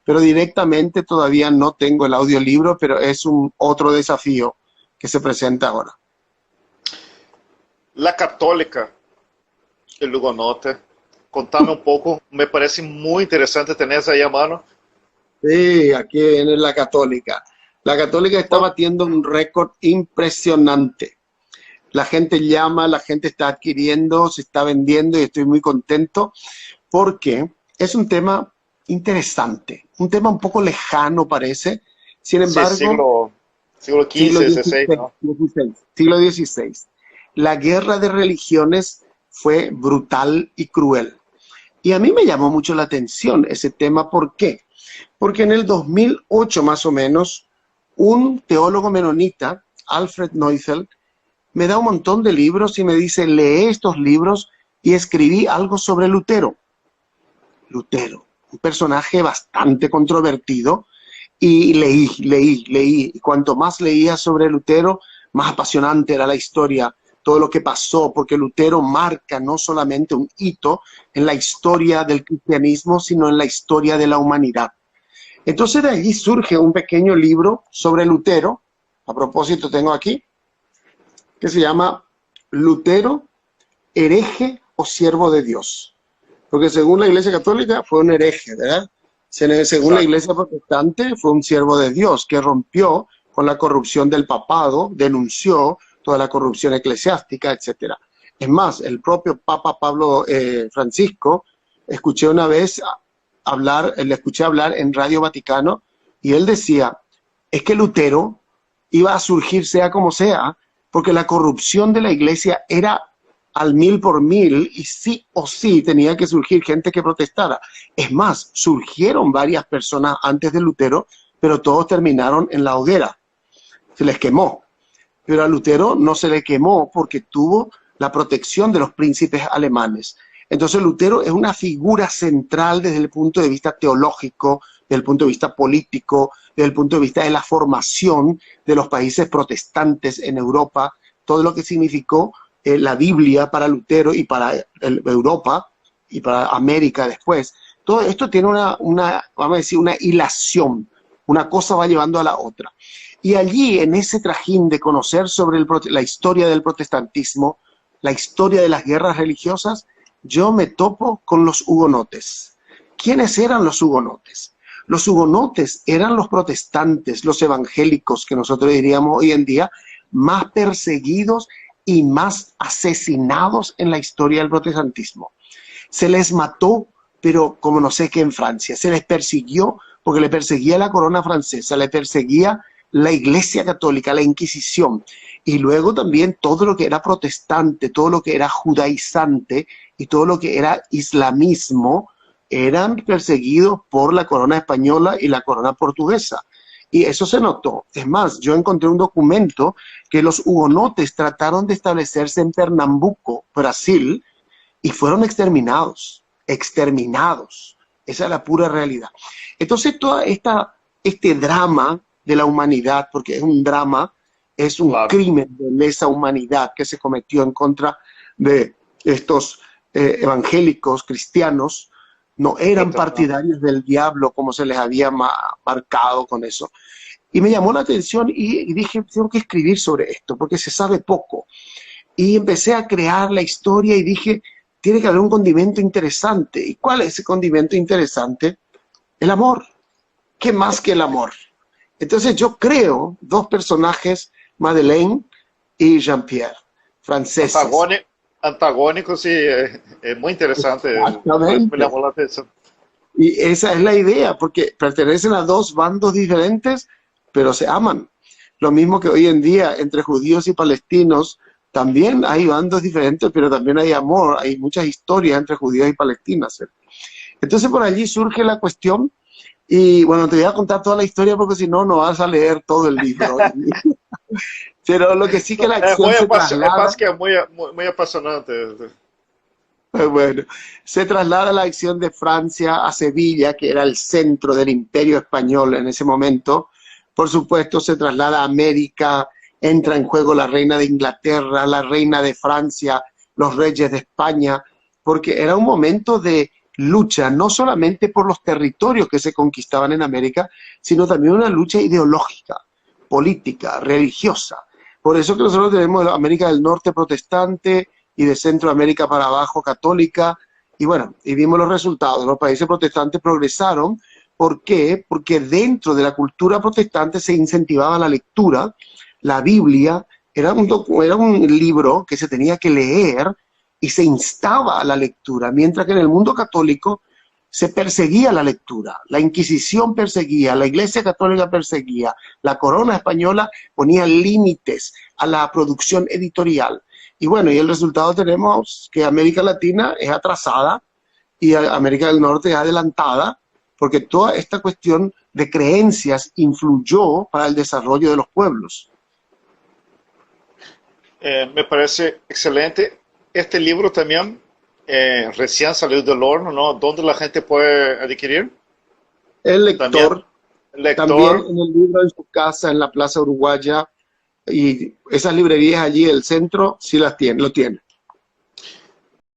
pero directamente todavía no tengo el audiolibro, pero es un otro desafío que se presenta ahora. La Católica, el Hugonote. Contame un poco, me parece muy interesante tener esa ahí a mano. Sí, aquí viene la Católica. La Católica está Bueno, batiendo un récord impresionante. La gente llama, la gente está adquiriendo, se está vendiendo y estoy muy contento porque es un tema interesante, un tema un poco lejano parece, sin sí, embargo, siglo siglo XV, XVI, XVI, ¿no? siglo XVI. La guerra de religiones fue brutal y cruel. Y a mí me llamó mucho la atención ese tema, ¿por qué? Porque en el 2008 más o menos, un teólogo menonita, Alfred Neufeld, me da un montón de libros y me dice, lee estos libros y escribí algo sobre Lutero. Lutero, un personaje bastante controvertido, y leí. Y cuanto más leía sobre Lutero, más apasionante era la historia, todo lo que pasó, porque Lutero marca no solamente un hito en la historia del cristianismo, sino en la historia de la humanidad. Entonces de allí surge un pequeño libro sobre Lutero, a propósito tengo aquí, que se llama Lutero, hereje o siervo de Dios. Porque según la Iglesia Católica fue un hereje, ¿verdad? Según la Exacto. Iglesia Protestante fue un siervo de Dios que rompió con la corrupción del papado, denunció toda la corrupción eclesiástica, etcétera. Es más, el propio Papa Pablo Francisco, escuché una vez le escuché hablar en Radio Vaticano y él decía, es que Lutero iba a surgir sea como sea, porque la corrupción de la iglesia era al mil por mil y sí o sí tenía que surgir gente que protestara. Es más, surgieron varias personas antes de Lutero, pero todos terminaron en la hoguera, se les quemó. Pero a Lutero no se le quemó porque tuvo la protección de los príncipes alemanes. Entonces Lutero es una figura central desde el punto de vista teológico, desde el punto de vista político, desde el punto de vista de la formación de los países protestantes en Europa, todo lo que significó la Biblia para Lutero y para Europa y para América después. Todo esto tiene vamos a decir, una hilación, una cosa va llevando a la otra. Y allí, en ese trajín de conocer sobre la historia del protestantismo, la historia de las guerras religiosas, yo me topo con los hugonotes. ¿Quiénes eran los hugonotes? Los hugonotes eran los protestantes, los evangélicos, que nosotros diríamos hoy en día, más perseguidos y más asesinados en la historia del protestantismo. Se les mató, pero como no sé qué en Francia, se les persiguió porque le perseguía la corona francesa, le perseguía la Iglesia Católica, la Inquisición, y luego también todo lo que era protestante, todo lo que era judaizante y todo lo que era islamismo, eran perseguidos por la corona española y la corona portuguesa. Y eso se notó. Es más, yo encontré un documento que los hugonotes trataron de establecerse en Pernambuco, Brasil, y fueron exterminados, exterminados. Esa es la pura realidad. Entonces, este drama de la humanidad, porque es un drama, es un Claro. crimen de lesa humanidad que se cometió en contra de estos evangélicos cristianos, no eran Protestante. partidarios del diablo como se les había marcado con eso. Y me llamó la atención y dije, tengo que escribir sobre esto, porque se sabe poco. Y empecé a crear la historia y dije, tiene que haber un condimento interesante. ¿Y cuál es ese condimento interesante? El amor. ¿Qué más que el amor? Entonces yo creo dos personajes, Madeleine y Jean-Pierre, franceses. Antagónico, antagónico, sí, es muy interesante. Me Exactamente. llamó la atención. Y esa es la idea, porque pertenecen a dos bandos diferentes, pero se aman. Lo mismo que hoy en día entre judíos y palestinos, también hay bandos diferentes, pero también hay amor, hay muchas historias entre judíos y palestinas. Entonces por allí surge la cuestión, y bueno, te voy a contar toda la historia porque si no, no vas a leer todo el libro. Pero lo que sí que No, la acción se pasa traslada. que es muy apasionante. Bueno, se traslada la acción de Francia a Sevilla, que era el centro del imperio español en ese momento. Por supuesto, se traslada a América, entra en juego la reina de Inglaterra, la reina de Francia, los reyes de España, porque era un momento lucha no solamente por los territorios que se conquistaban en América, sino también una lucha ideológica, política, religiosa. Por eso que nosotros tenemos América del Norte protestante y de Centroamérica para abajo católica, y bueno, y vimos los resultados. Los países protestantes progresaron. ¿Por qué? Porque dentro de la cultura protestante se incentivaba la lectura. La Biblia era un libro que se tenía que leer y se instaba a la lectura, mientras que en el mundo católico se perseguía la lectura, la Inquisición perseguía, la Iglesia Católica perseguía, la corona española ponía límites a la producción editorial. Y bueno, y el resultado tenemos que América Latina es atrasada y América del Norte es adelantada, porque toda esta cuestión de creencias influyó para el desarrollo de los pueblos. Me parece excelente. Este libro también recién salió del horno, ¿no? ¿Dónde la gente puede adquirir? El lector, también Lector. en el libro en su casa, en la Plaza Uruguaya, y esas librerías allí del centro sí las tienen, lo tienen.